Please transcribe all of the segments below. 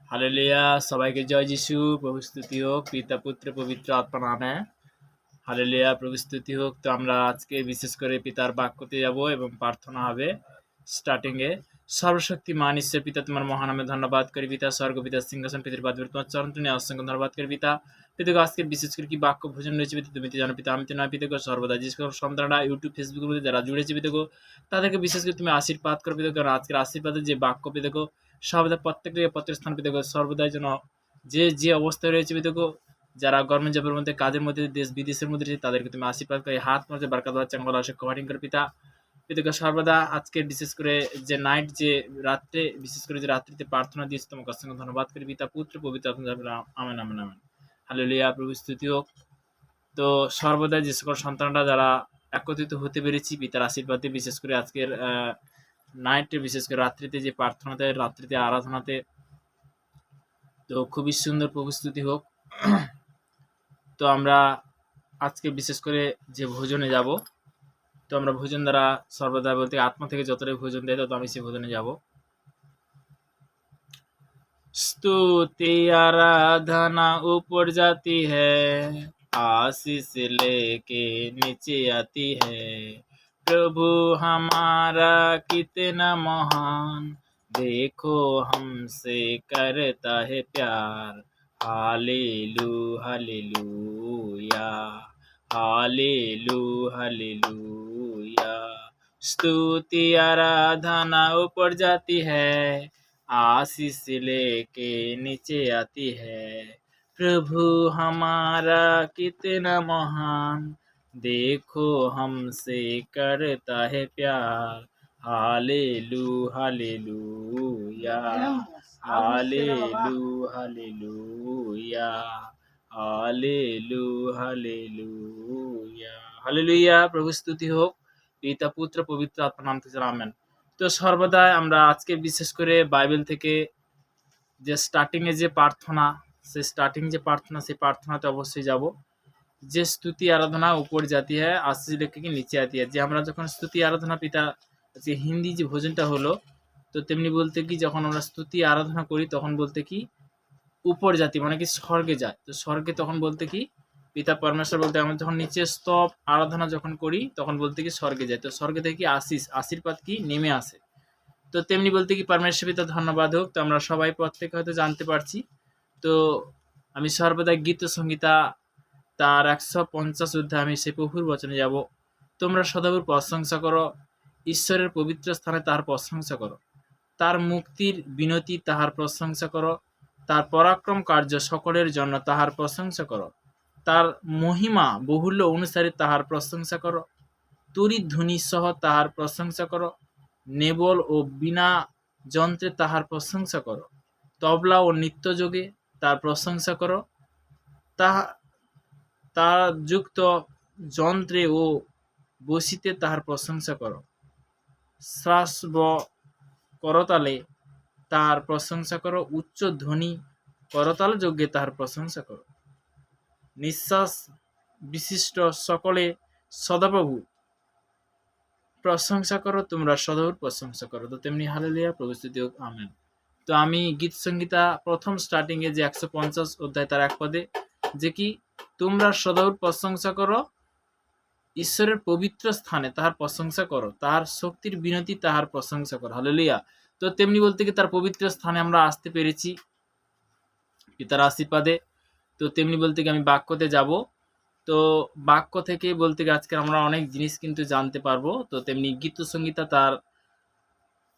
Hallelujah, সবাইকে জয় যিশু। প্রভু স্তুতি হোক, পিতা পুত্র পবিত্র আত্মা নামে। হালেলুয়া, প্রভু স্তুতি হোক। তো আমরা আজকে বিশেষ করে পিতার বাক্যতে যাব এবং প্রার্থনা হবে স্টার্টিংয়ে। সর্বশক্তিমান ঈশ্বর পিতা, তোমার মহানামে ধন্যবাদ করি পিতা। স্বর্গ পিতা সিংহাসন পিতার বাদ তোমার চরণ তুলে অসংখ্য ধন্যবাদ করি পিতা। পিতাকে আজকে বিশেষ করে কি বাক্য ভোজন রয়েছে পিতা, তুমি তো জানো পিতা। আমি তো নয় পিতাকে সর্বদা যে সন্তানরা ইউটিউব ফেসবুকের মধ্যে যারা জুড়েছে পিতাকে, তাদেরকে বিশেষ করে তুমি আশীর্বাদ করো পিতাকে। কারণ আজকের আশীর্বাদের যে বাক্য পিতাকে সর্বদা প্রত্যেকটা পত্রের স্থান পিতাকে সর্বদাই যেন যে অবস্থায় রয়েছে পিতাকে, যারা গভর্নমেন্ট জবের মধ্যে কাজের মধ্যে দেশ বিদেশের মধ্যে রয়েছে, তাদেরকে তুমি আশীর্বাদ করে হাত মধ্যে বারকাত চাঙ্গল আসে কভারিং করে পিতা। পিতাকে সর্বদা আজকে বিশেষ করে যে নাইট যে রাত্রে বিশেষ করে যে রাত্রিতে প্রার্থনা দিয়েছে, তোমাকে অসংখ্য ধন্যবাদ করি পিতা পুত্র পবিত্র আত্মা। Amen amen amen. হালেলুয়া, প্রভু স্তুতি হোক। তো সর্বদা যে সকল সন্তানরা যারা একত্রিত হতে পেরেছি পিতার আশীর্বাদে, বিশেষ করে আজকের নাইটে বিশেষ করে রাত্রিতে যে প্রার্থনাতে রাত্রিতে আরাধনাতে, তো খুবই সুন্দর প্রভু স্তুতি হোক। তো আমরা আজকে বিশেষ করে যে ভোজনে যাব, তো আমরা ভোজন দ্বারা সর্বদা বলতে আত্মা থেকে যতটাই ভোজন দেয় তত আমি সেই ভোজনে যাব। स्तुति आराधना ऊपर जाती है, आशीष लेके नीचे आती है। प्रभु हमारा कितना महान, देखो हमसे करता है प्यार। हालेलू हालेलूया, हालेलू हालेलूया। स्तुति आराधना ऊपर जाती है, आशीष लेके नीचे आती है। प्रभु हमारा कितना महान, देखो हमसे करता है प्यार। हालेलू हालेलूया, हालेलू हालेलूया, हालेलू हालेलूया। हालेलुया, प्रभु स्तुति हो পিতা পুত্র পবিত্র আত্মার নাম থেকে আমেন। তো সর্বদাই আমরা আজকে বিশেষ করে বাইবেল থেকে যে স্টার্টিংয়ে যে প্রার্থনা, সেই প্রার্থনাতে অবশ্যই যাব। যে स्तुति आराधना ऊपर जाती है, आशीष लेके नीचे आती है। যে আমরা যখন स्तुति आराधना পিতা, যে হিন্দি যে ভোজনটা হলো, তো তেমনি বলতে কি যখন আমরা स्तुति आराधना করি তখন বলতে কি উপর জাতি মানে কি স্বর্গে যায়। তো স্বর্গে তখন বলতে কি পিতা পরমেশ্বর বলতে, আমরা যখন নিচে স্তব আরাধনা যখন করি তখন বলতে কি স্বর্গে যায়। তো স্বর্গে থেকে আশীর্বাদ কি নেমে আসে। তো তেমনি বলতে কি পরমেশ্বর পিতা ধন্যবাদ হোক। তো আমরা সবাই প্রত্যেকে হয়তো জানতে পারছি। তো আমি সর্বদা গীত সংহিতা তার 150 অধ্যায় আমি সে প্রভুর বচনে যাব। তোমরা সদাপ্রভুর প্রশংসা করো, ঈশ্বরের পবিত্র স্থানে তাহার প্রশংসা করো। তার মুক্তির বিনতি তাহার প্রশংসা করো, তার পরাক্রম কার্য সকলের জন্য তাহার প্রশংসা করো। তার মহিমা বহুল্য অনুসারে তাহার প্রশংসা করো। তড়িৎ ধ্বনি সহ তাহার প্রশংসা করো। নেবল ও বিনা যন্ত্রে তাহার প্রশংসা করো। তবলা ও নৃত্যযোগে তার প্রশংসা করো। তার যুক্ত যন্ত্রে ও বসিতে তাহার প্রশংসা করো। শ্রাস্ব করতালে তাহার প্রশংসা করো। উচ্চ ধ্বনি করতাল যোগ্যে তাহার প্রশংসা করো। নিঃশ্বাস বিশিষ্ট সকলে সদাপ্রভু প্রশংসা করো, তোমরা সদাপ্রভুর প্রশংসা করো। তো তেমনি হালেলুয়া, প্রভু স্তুতি হোক, আমেন। তো আমি গীত সংহিতা প্রথম স্টার্টিংয়ে যে 150 অধ্যায় তার 1 পদে যে কি তোমরা সদাপ্রভুর প্রশংসা করো, ঈশ্বরের পবিত্র স্থানে তাহার প্রশংসা করো, তাহার শক্তির বিনতি তাহার প্রশংসা করো। হালেলুয়া। তো তেমনি বলতে কি তার পবিত্র স্থানে আমরা আসতে পেরেছি পিতার আশীর্বাদে। তো তেমনি বলতে কি আমি বাক্যতে যাব। তো বাক্য থেকে বলতে গিয়ে আজকে আমরা অনেক জিনিস কিন্তু জানতে পারবো। তো তেমনি গীত সংহিতা তার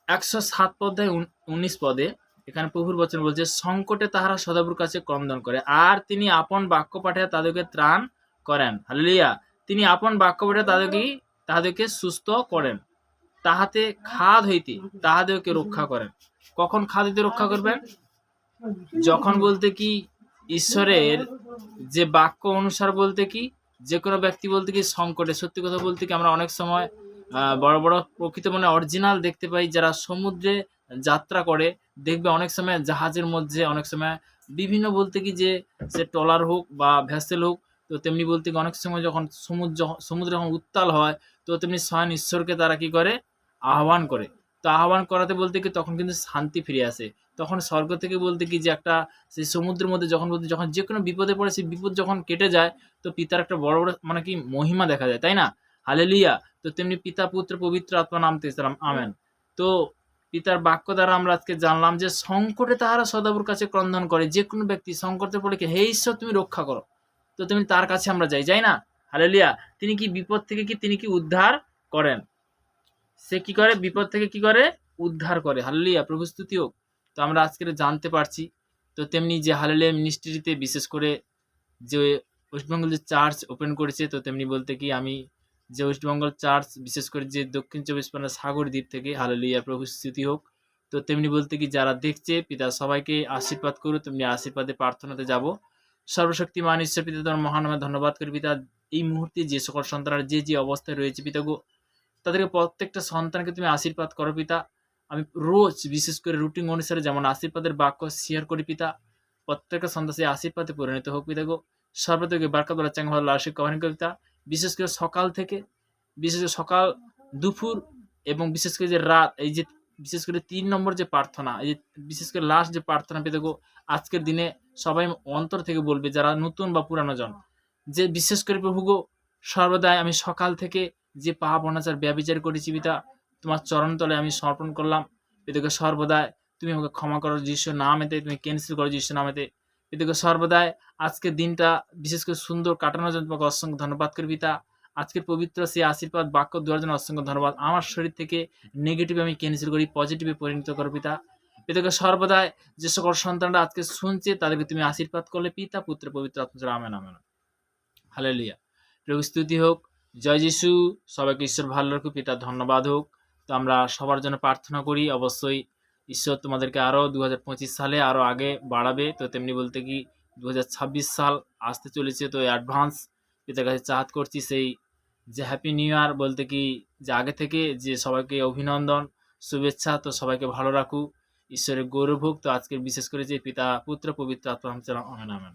107 অধ্যায় 19 পদে এখানে প্রভুর বচন বলছে, সংকটে তাহারা সদাপ্রভুর কাছে ক্রন্দন করে, আর তিনি আপন বাক্য পাঠিয়ে তাদেরকে ত্রাণ করেন। হালেলুয়া। তিনি আপন বাক্য পাঠিয়ে তাদেরকে সুস্থ করেন, তাহাতে খাদ হইতে তাহাদেরকে রক্ষা করেন। কখন খাদ হইতে রক্ষা করবেন? যখন বলতে কি ঈশ্বরের যে বাক্য অনুসার বলতে কি যে কোনো ব্যক্তি বলতে কি সংকটে, সত্যি কথা বলতে কি আমরা অনেক সময় বড় বড় প্রকৃত মানে অরিজিনাল দেখতে পাই যারা সমুদ্রে যাত্রা করে, দেখবে অনেক সময় জাহাজের মধ্যে, অনেক সময় বিভিন্ন বলতে কি যে সে ট্রলার হোক বা ভেসেল হোক, তো তেমনি বলতে কি অনেক সময় যখন সমুদ্র যখন উত্তাল হয়, তো তেমনি স্বয়ং ঈশ্বরকে তারা কি করে আহ্বান করে। তো আহ্বান করাতে বলতে কি তখন কিন্তু শান্তি ফিরে আসে। তখন স্বর্গ থেকে বলতে কি যে একটা সেই সমুদ্রের মধ্যে যখন বলতে যখন যে কোনো বিপদে পড়ে সেই বিপদ যখন কেটে যায়, তো পিতার একটা বড় বড় মানে কি মহিমা দেখা যায়, তাই না? হালেলুয়া। তো তেমনি পিতা পুত্র পবিত্র আত্মা নামতে ইসলাম আমেন। তো পিতার বাক্য দ্বারা আমরা আজকে জানলাম যে সংকটে তাহারা সদাবুর কাছে ক্রন্দন করে। যে কোনো ব্যক্তি সংকটে পড়ে কি হে ঈশ্বর তুমি রক্ষা করো, তো তুমি তার কাছে আমরা যাই না? হালেলুয়া। তিনি কি বিপদ থেকে কি তিনি কি উদ্ধার করেন, সে কি করে বিপদ থেকে কি করে উদ্ধার করে। হালেলুয়া, প্রভু স্তুতি হোক। তো আমরা আজকে জানতে পারছি। তো তেমনি যে হালেলুয়া মিনিস্ট্রিতে বিশেষ করে যে ওয়েস্টবেঙ্গল যে চার্চ ওপেন করেছে, তো তেমনি বলতে কি আমি যে ওয়েস্টবেঙ্গল চার্চ বিশেষ করে যে দক্ষিণ চব্বিশ পরগনা সাগর দ্বীপ থেকে, হালেলুয়া, প্রভু স্তুতি হোক। তো তেমনি বলতে কি যারা দেখছে পিতা সবাইকে আশীর্বাদ করো, তেমনি আশীর্বাদে প্রার্থনাতে যাব। সর্বশক্তিমান ঈশ্বর পিতা তোমার মহানামে ধন্যবাদ করি পিতা। এই মুহূর্তে যে সকল সন্তানরা যে অবস্থায় রয়েছে পিতা গো, তাদেরকে প্রত্যেকটা সন্তানকে তুমি আশীর্বাদ করো পিতা। আমি রোজ বিশেষ করে রুটিন অনুসারে যেমন আশীর্বাদের বাক্য শেয়ার করি পিতা, প্রত্যেকটা সন্তান সেই আশীর্বাদে পরিণত হোক পিতা গো। সর্বত্র বার্কা বলা চাঙ্গা ভালো আশীর্বাদ করেন পিতা। বিশেষ করে সকাল থেকে, বিশেষ করে সকাল, দুপুর এবং বিশেষ করে যে রাত, এই যে বিশেষ করে ৩ নম্বর যে প্রার্থনা, এই যে বিশেষ করে লাস্ট যে প্রার্থনা পেতে গো, আজকের দিনে সবাই অন্তর থেকে বলবে যারা নতুন বা পুরানো জন, যে বিশেষ করে প্রভু গো সর্বদাই আমি সকাল থেকে যে পাপ অনাচার ব্যভিচার করেছি পিতা, তোমার চরণতলে আমি সমর্পণ করলাম পিতাকে। সর্বদাই তুমি আমাকে ক্ষমা করো যিশু নামেতে, তুমি ক্যান্সেল করো যিশু নামেতে পিতাকে। সর্বদাই আজকের দিনটা বিশেষ করে সুন্দর কাটানোর জন্য তোমাকে অসংখ্য ধন্যবাদ করি পিতা। আজকের পবিত্র সেই আশীর্বাদ বাক্য দেওয়ার জন্য অসংখ্য ধন্যবাদ। আমার শরীর থেকে নেগেটিভ আমি ক্যান্সেল করি, পজিটিভে পরিণত করো পিতা। পিতাকে সর্বদাই যে সকল সন্তানরা আজকে শুনছে তাদেরকে তুমি আশীর্বাদ করলে পিতা পুত্র পবিত্র আত্মা আমেন আমেন। হালেলুয়া, প্রভু স্তুতি হোক। জয় যিশু। সবাইকে ঈশ্বর ভালো রাখুক পিতা, ধন্যবাদ হোক। তো আমরা সবার জন্য প্রার্থনা করি। অবশ্যই ঈশ্বর তোমাদেরকে আরও 2025 সালে আরও আগে বাড়াবে। তো তেমনি বলতে কি 2026 সাল আসতে চলেছে, তো অ্যাডভান্স পিতার কাছে চাহাত করছি সেই যে হ্যাপি নিউ ইয়ার বলতে কি যে আগে থেকে যে সবাইকে অভিনন্দন শুভেচ্ছা। তো সবাইকে ভালো রাখুক, ঈশ্বরের গৌরব হোক। তো আজকের বিশেষ করে যে পিতা পুত্র পবিত্র আত্মা আমেন আমেন।